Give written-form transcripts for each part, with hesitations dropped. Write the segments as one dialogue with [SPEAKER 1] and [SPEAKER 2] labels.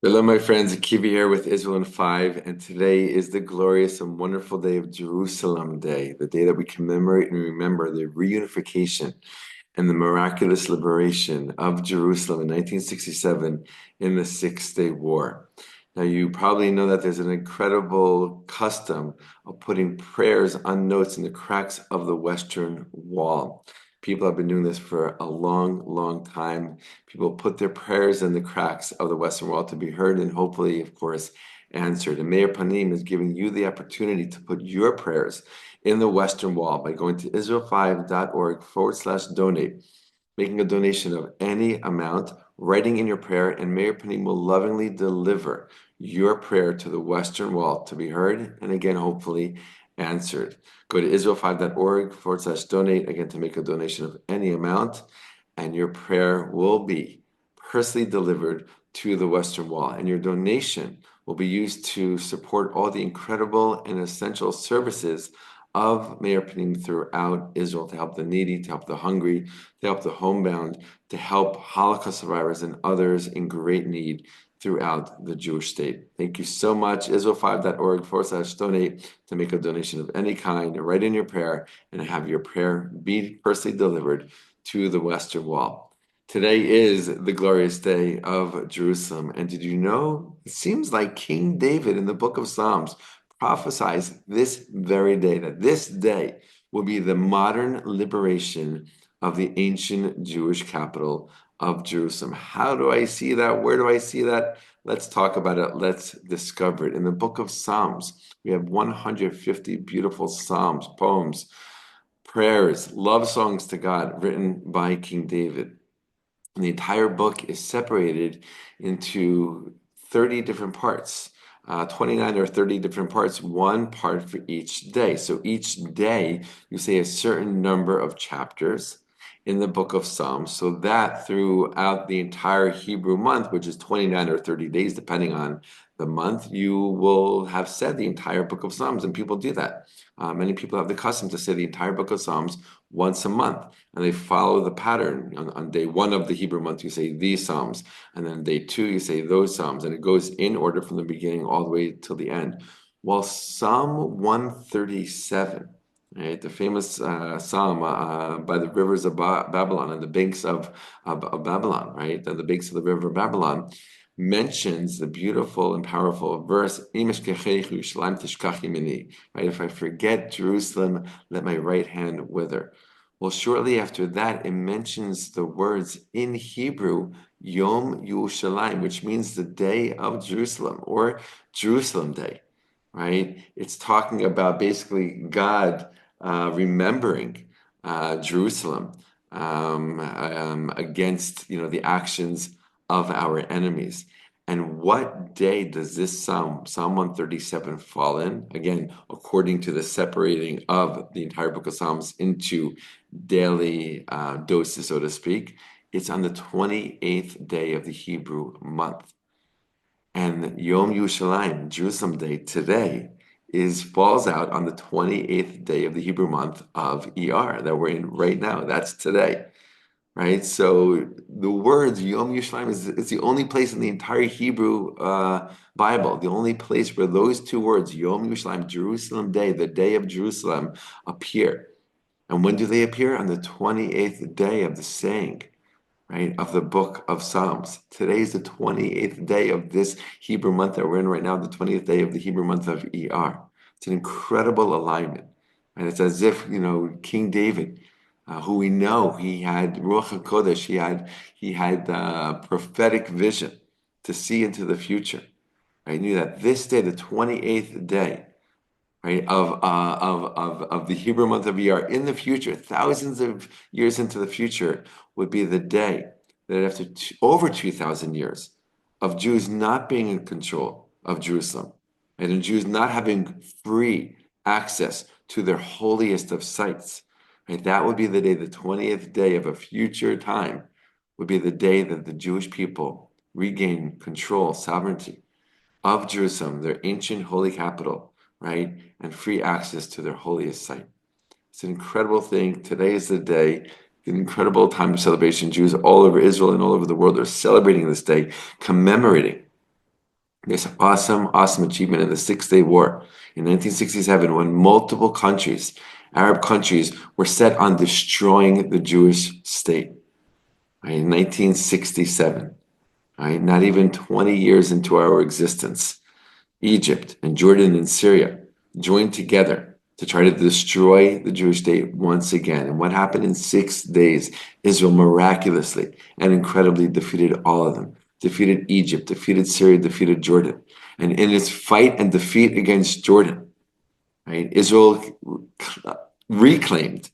[SPEAKER 1] Hello, my friends. Akiva here with Israel in 5, and today is the glorious and wonderful day of Jerusalem Day, the day that we commemorate and remember the reunification and the miraculous liberation of Jerusalem in 1967 in the Six-Day War. Now, you probably know that there's an incredible custom of putting prayers on notes in the cracks of the Western Wall. People have been doing this for a long, long time. People put their prayers in the cracks of the Western Wall to be heard and hopefully, of course, answered. And Meir Panim is giving you the opportunity to put your prayers in the Western Wall by going to israel5.org/donate, making a donation of any amount, writing in your prayer, and Meir Panim will lovingly deliver your prayer to the Western Wall to be heard and again, hopefully, answered. Go to israel5.org/donate again to make a donation of any amount, and your prayer will be personally delivered to the Western Wall. And your donation will be used to support all the incredible and essential services of Meir Panim throughout Israel to help the needy, to help the hungry, to help the homebound, to help Holocaust survivors and others in great need throughout the Jewish state. Thank you so much. Israel5.org/donate to make a donation of any kind, write in your prayer, and have your prayer be personally delivered to the Western Wall. Today is the glorious day of Jerusalem. And did you know? It seems like King David in the book of Psalms prophesies this very day, that this day will be the modern liberation of the ancient Jewish capital of Jerusalem. How do I see that? Where do I see that? Let's talk about it. Let's discover it. In the book of Psalms, we have 150 beautiful psalms, poems, prayers, love songs to God written by King David. And the entire book is separated into 30 different parts, 29 or 30 different parts, one part for each day. So each day you say a certain number of chapters in the book of Psalms, so that throughout the entire Hebrew month, which is 29 or 30 days, depending on the month, you will have said the entire book of Psalms, and people do that. Many people have the custom to say the entire book of Psalms once a month, and they follow the pattern. On day one of the Hebrew month, you say these Psalms, and then day two, you say those Psalms, and it goes in order from the beginning all the way till the end. Well, Psalm 137, right, the famous psalm by the rivers of Babylon and the banks of Babylon, right, the banks of the river of Babylon, mentions the beautiful and powerful verse, right? If I forget Jerusalem, let my right hand wither. Well, shortly after that, it mentions the words in Hebrew, Yom Yerushalayim, which means the day of Jerusalem or Jerusalem Day, right? It's talking about basically God remembering Jerusalem against the actions of our enemies. And what day does this Psalm 137, fall in? Again, according to the separating of the entire book of Psalms into daily doses, so to speak, it's on the 28th day of the Hebrew month. And Yom Yerushalayim, Jerusalem Day, today falls out on the 28th day of the Hebrew month of Iyar that we're in right now. That's today, right? So the words Yom Yerushalayim is the only place in the entire Hebrew Bible, the only place where those two words, Yom Yerushalayim, Jerusalem Day, the day of Jerusalem, appear. And when do they appear? On the 28th day of the saying, right, of the book of Psalms. Today is the 28th day of this Hebrew month that we're in right now, the 20th day of the Hebrew month of Iyar. It's an incredible alignment. And it's as if, King David, who we know he had Ruach HaKodesh, he had prophetic vision to see into the future. I knew that this day, the 28th day, right, of the Hebrew month of Iyar, in the future, thousands of years into the future, would be the day that after over 2,000 years of Jews not being in control of Jerusalem, and Jews not having free access to their holiest of sites, right, that would be the day, the 20th day of a future time, would be the day that the Jewish people regain control, sovereignty of Jerusalem, their ancient holy capital, right, and free access to their holiest site. It's an incredible thing. Today is the day, an incredible time of celebration. Jews all over Israel and all over the world are celebrating this day, commemorating this awesome, awesome achievement in the Six-Day War in 1967, when multiple countries, Arab countries, were set on destroying the Jewish state. Right, in 1967, right, not even 20 years into our existence, Egypt and Jordan and Syria joined together to try to destroy the Jewish state once again. And what happened in 6 days? Israel miraculously and incredibly defeated all of them, defeated Egypt, defeated Syria, defeated Jordan. And in its fight and defeat against Jordan, right, Israel reclaimed,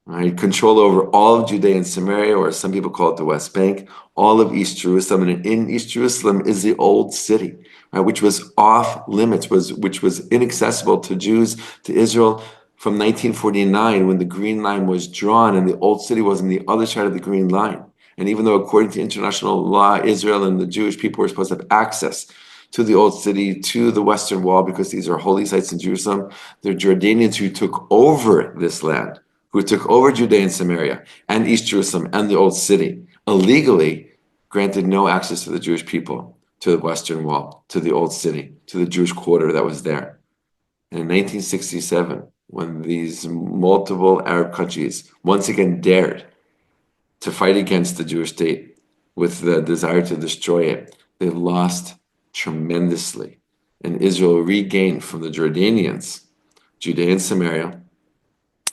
[SPEAKER 1] right, control over all of Judea and Samaria, or some people call it the West Bank, all of East Jerusalem. And in East Jerusalem is the old city, right, which was off limits, which was inaccessible to Jews, to Israel, from 1949, when the Green Line was drawn and the old city was on the other side of the Green Line. And even though according to international law, Israel and the Jewish people were supposed to have access to the old city, to the Western Wall, because these are holy sites in Jerusalem, the Jordanians who took over this land, who took over Judea and Samaria and East Jerusalem and the old city, illegally granted no access to the Jewish people, to the Western Wall, to the old city, to the Jewish quarter that was there. And in 1967, when these multiple Arab countries once again dared to fight against the Jewish state with the desire to destroy it, they lost tremendously. And Israel regained from the Jordanians Judea and Samaria,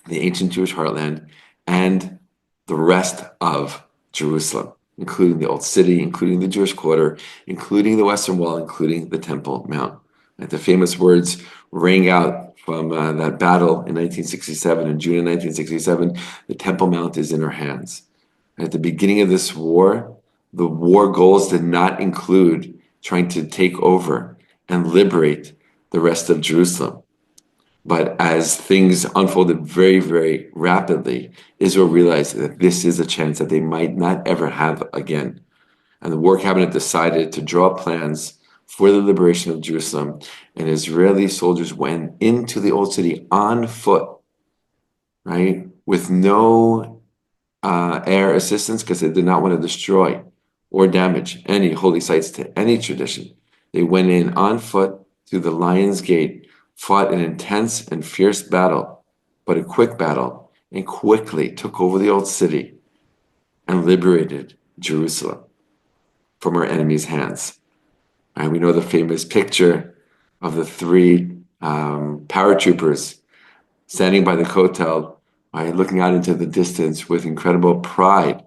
[SPEAKER 1] the ancient Jewish heartland, and the rest of Jerusalem, including the Old City, including the Jewish quarter, including the Western Wall, including the Temple Mount. And the famous words rang out from that battle in 1967, in June of 1967, the Temple Mount is in our hands. And at the beginning of this war, the war goals did not include trying to take over and liberate the rest of Jerusalem. But as things unfolded very, very rapidly, Israel realized that this is a chance that they might not ever have again. And the War Cabinet decided to draw up plans for the liberation of Jerusalem. And Israeli soldiers went into the old city on foot, right, with no air assistance, because they did not want to destroy or damage any holy sites to any tradition. They went in on foot through the Lion's Gate, fought an intense and fierce battle, but a quick battle, and quickly took over the old city and liberated Jerusalem from our enemies' hands. And we know the famous picture of the three paratroopers standing by the Kotel, right, looking out into the distance with incredible pride,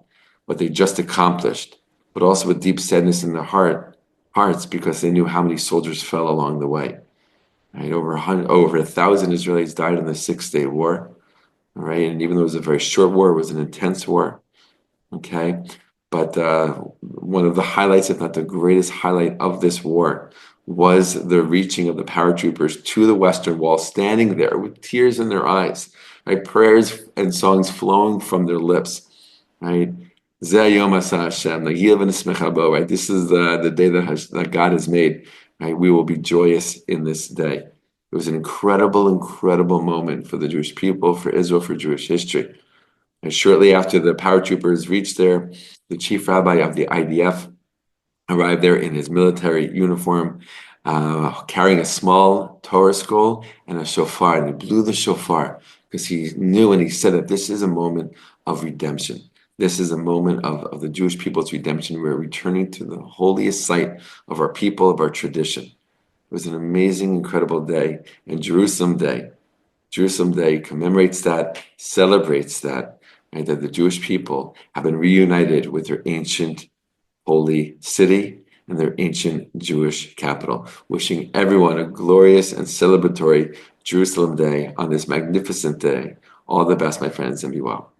[SPEAKER 1] what they just accomplished, but also with deep sadness in their hearts, because they knew how many soldiers fell along the way. Right, over 1,000 Israelis died in the Six-Day War. All right, and even though it was a very short war, it was an intense war. Okay, but one of the highlights, if not the greatest highlight of this war, was the reaching of the paratroopers to the Western Wall, standing there with tears in their eyes, right, prayers and songs flowing from their lips, right. Zeh Yom Aseh Hashem, right? This is the day that God has made. Right? We will be joyous in this day. It was an incredible, incredible moment for the Jewish people, for Israel, for Jewish history. And shortly after the paratroopers reached there, the chief rabbi of the IDF arrived there in his military uniform, carrying a small Torah scroll and a shofar. And he blew the shofar because he knew, and he said that this is a moment of redemption. This is a moment of the Jewish people's redemption. We're returning to the holiest site of our people, of our tradition. It was an amazing, incredible day. And Jerusalem Day commemorates that, celebrates that, right, that the Jewish people have been reunited with their ancient holy city and their ancient Jewish capital. Wishing everyone a glorious and celebratory Jerusalem Day on this magnificent day. All the best, my friends, and be well.